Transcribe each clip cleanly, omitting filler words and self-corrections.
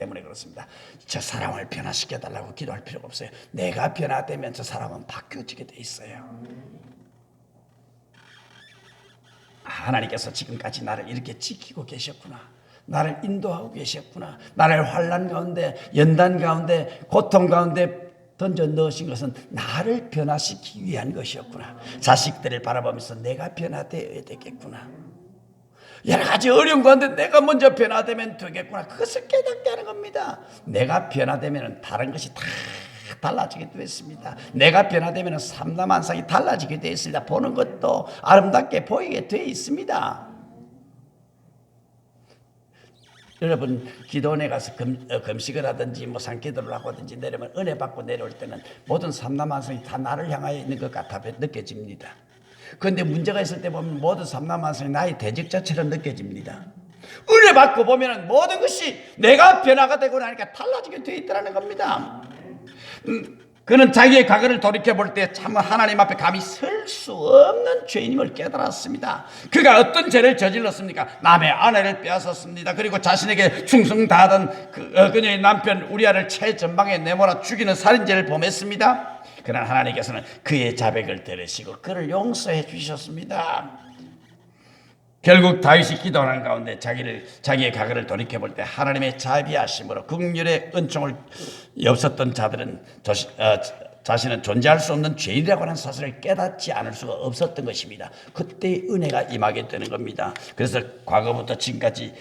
때문에 그렇습니다. 저 사람을 변화시켜달라고 기도할 필요가 없어요. 내가 변화되면 저 사람은 바뀌어지게 돼 있어요. 하나님께서 지금까지 나를 이렇게 지키고 계셨구나. 나를 인도하고 계셨구나. 나를 환난 가운데, 연단 가운데, 고통 가운데 던져 넣으신 것은 나를 변화시키기 위한 것이었구나. 자식들을 바라보면서 내가 변화되어야 되겠구나. 여러 가지 어려운 가운데 내가 먼저 변화되면 되겠구나. 그것을 깨닫게 하는 겁니다. 내가 변화되면 다른 것이 다 달라지게 되었습니다. 내가 변화되면 삼라만상이 달라지게 되어 있습니다. 보는 것도 아름답게 보이게 되어 있습니다. 여러분 기도원에 가서 금식을 하든지 뭐 산기도를 하든지 내려면 은혜 받고 내려올 때는 모든 삼라만상이 다 나를 향하여 있는 것 같아 느껴집니다. 그런데 문제가 있을 때 보면 모든 삼라만상이 나의 대적자처럼 느껴집니다. 은혜 받고 보면 모든 것이 내가 변화가 되고 나니까 달라지게 되어 있다는 겁니다. 그는 자기의 과거를 돌이켜볼 때 참 하나님 앞에 감히 설 수 없는 죄인임을 깨달았습니다. 그가 어떤 죄를 저질렀습니까? 남의 아내를 빼앗았습니다. 그리고 자신에게 충성 다하던 그녀의 남편 우리아를 최전방에 내몰아 죽이는 살인죄를 범했습니다. 그러나 하나님께서는 그의 자백을 들으시고 그를 용서해 주셨습니다. 결국 다윗이 기도하는 가운데 자기의 과거를 돌이켜볼 때 하나님의 자비하심으로 긍휼의 은총을 없었던 자들은 자신은 존재할 수 없는 죄인이라고 하는 사실을 깨닫지 않을 수가 없었던 것입니다. 그때 은혜가 임하게 되는 겁니다. 그래서 과거부터 지금까지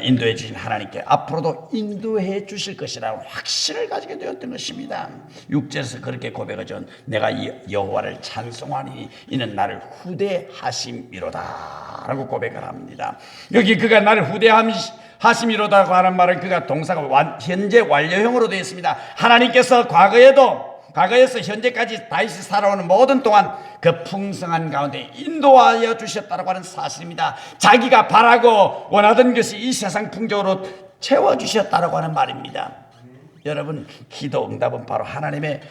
인도해 주신 하나님께 앞으로도 인도해 주실 것이라는 확신을 가지게 되었던 것입니다. 6절에서 그렇게 고백하죠. 내가 여호와를 찬송하니 이는 나를 후대하심이로다 라고 고백을 합니다. 여기 그가 나를 후대하심이로다고 하는 말은 그가 동사가 현재 완료형으로 되어 있습니다. 하나님께서 과거에서 현재까지 다윗이 살아오는 모든 동안 그 풍성한 가운데 인도하여 주셨다고 하는 사실입니다. 자기가 바라고 원하던 것이 이 세상 풍족으로 채워주셨다고 하는 말입니다. 여러분 기도 응답은 바로 하나님을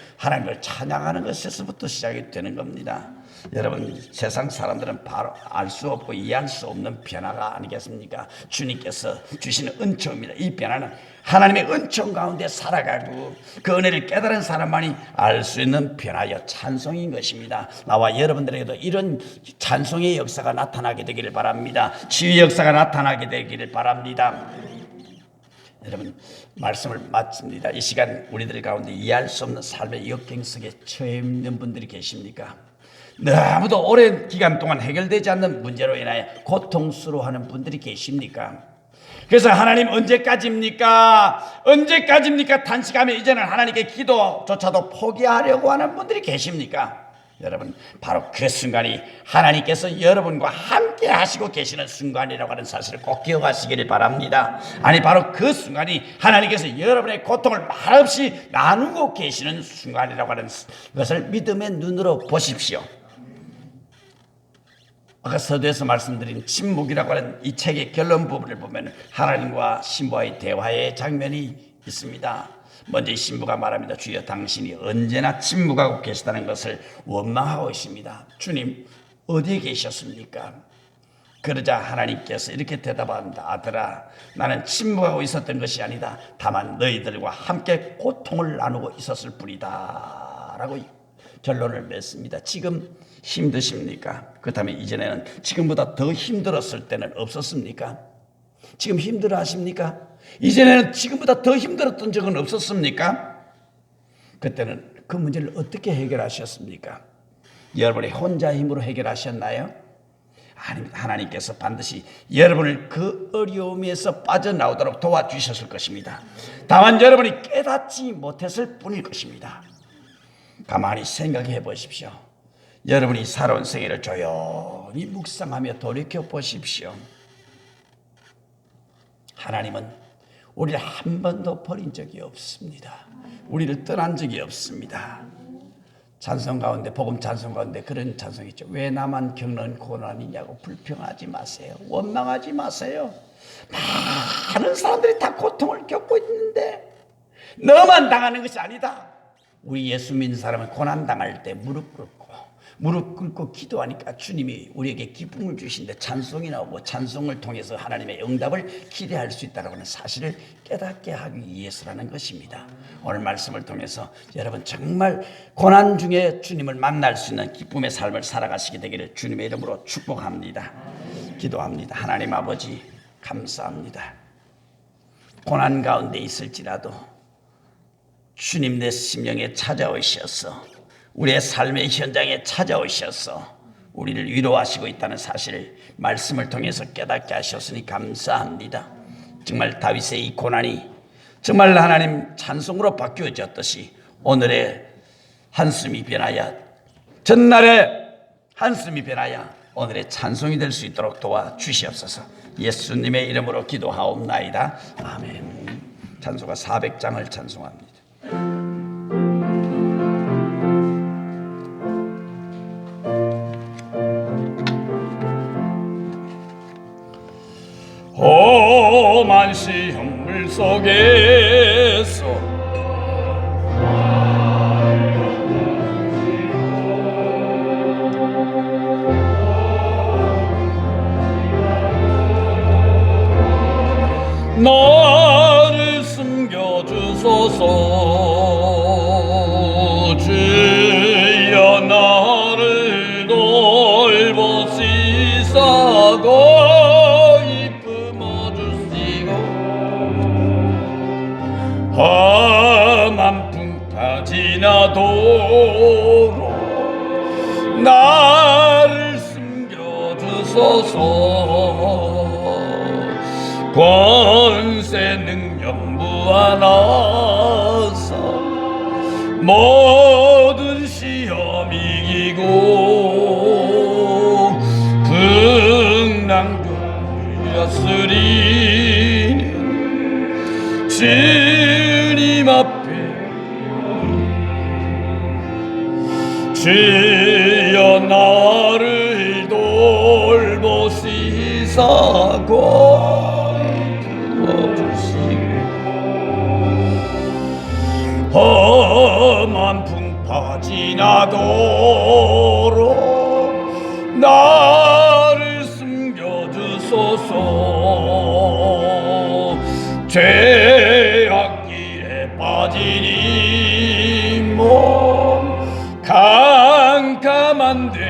찬양하는 것에서부터 시작이 되는 겁니다. 여러분 세상 사람들은 바로 알 수 없고 이해할 수 없는 변화가 아니겠습니까? 주님께서 주시는 은총입니다. 이 변화는 하나님의 은총 가운데 살아가고 그 은혜를 깨달은 사람만이 알 수 있는 변화여 찬송인 것입니다. 나와 여러분들에게도 이런 찬송의 역사가 나타나게 되기를 바랍니다. 치유의 역사가 나타나게 되기를 바랍니다. 여러분 말씀을 마칩니다. 이 시간 우리들 가운데 이해할 수 없는 삶의 역경 속에 처해 있는 분들이 계십니까? 너무도 오랜 기간 동안 해결되지 않는 문제로 인하여 고통스러워하는 분들이 계십니까? 그래서 하나님 언제까지입니까? 단식하며 이제는 하나님께 기도조차도 포기하려고 하는 분들이 계십니까? 여러분 바로 그 순간이 하나님께서 여러분과 함께 하시고 계시는 순간이라고 하는 사실을 꼭 기억하시기를 바랍니다. 아니 바로 그 순간이 하나님께서 여러분의 고통을 말없이 나누고 계시는 순간이라고 하는 것을 믿음의 눈으로 보십시오. 아까 서두에서 말씀드린 침묵이라고 하는 이 책의 결론 부분을 보면 하나님과 신부와의 대화의 장면이 있습니다. 먼저 이 신부가 말합니다. 주여 당신이 언제나 침묵하고 계시다는 것을 원망하고 있습니다. 주님 어디에 계셨습니까? 그러자 하나님께서 이렇게 대답합니다. 아들아 나는 침묵하고 있었던 것이 아니다. 다만 너희들과 함께 고통을 나누고 있었을 뿐이다 라고 결론을 맺습니다. 지금 힘드십니까? 그렇다면 이전에는 지금보다 더 힘들었을 때는 없었습니까? 지금 힘들어 하십니까? 이전에는 지금보다 더 힘들었던 적은 없었습니까? 그때는 그 문제를 어떻게 해결하셨습니까? 여러분이 혼자 힘으로 해결하셨나요? 아닙니다. 하나님께서 반드시 여러분을 그 어려움에서 빠져나오도록 도와주셨을 것입니다. 다만 여러분이 깨닫지 못했을 뿐일 것입니다. 가만히 생각해 보십시오. 여러분이 살아온 생애를 조용히 묵상하며 돌이켜 보십시오. 하나님은 우리를 한 번도 버린 적이 없습니다. 우리를 떠난 적이 없습니다. 찬송 가운데 복음 찬송 가운데 그런 찬송이 있죠. 왜 나만 겪는 고난이냐고 불평하지 마세요. 원망하지 마세요. 많은 사람들이 다 고통을 겪고 있는데 너만 당하는 것이 아니다. 우리 예수 믿는 사람은 고난당할 때 무릎 꿇고 무릎 꿇고 기도하니까 주님이 우리에게 기쁨을 주신데 찬송이 나오고 찬송을 통해서 하나님의 응답을 기대할 수 있다는 사실을 깨닫게 하기 위해서라는 것입니다. 오늘 말씀을 통해서 여러분 정말 고난 중에 주님을 만날 수 있는 기쁨의 삶을 살아가시게 되기를 주님의 이름으로 축복합니다. 기도합니다. 하나님 아버지 감사합니다. 고난 가운데 있을지라도 주님 내 심령에 찾아오셔서 우리의 삶의 현장에 찾아오셔서 우리를 위로하시고 있다는 사실을 말씀을 통해서 깨닫게 하셨으니 감사합니다. 정말 다윗의 이 고난이 정말 하나님 찬송으로 바뀌어졌듯이 오늘의 한숨이 변하여 전날의 한숨이 변하여 오늘의 찬송이 될 수 있도록 도와주시옵소서. 예수님의 이름으로 기도하옵나이다. 아멘. 찬송가 400장을 찬송합니다. 험한 시험물 속에서 나를 숨겨주소서. 주여 나를 돌보시사고 험한 풍파 지나도록 나를 숨겨주소서. 권세 능력 무한하사 모든 시험 이기고 풍랑도 다스리는 주님 앞에 주여 나를 돌보시사 구원주시고 험한 풍파 지나도록 나를 숨겨주소서. 죄악길에 빠진 이 몸 캄캄한데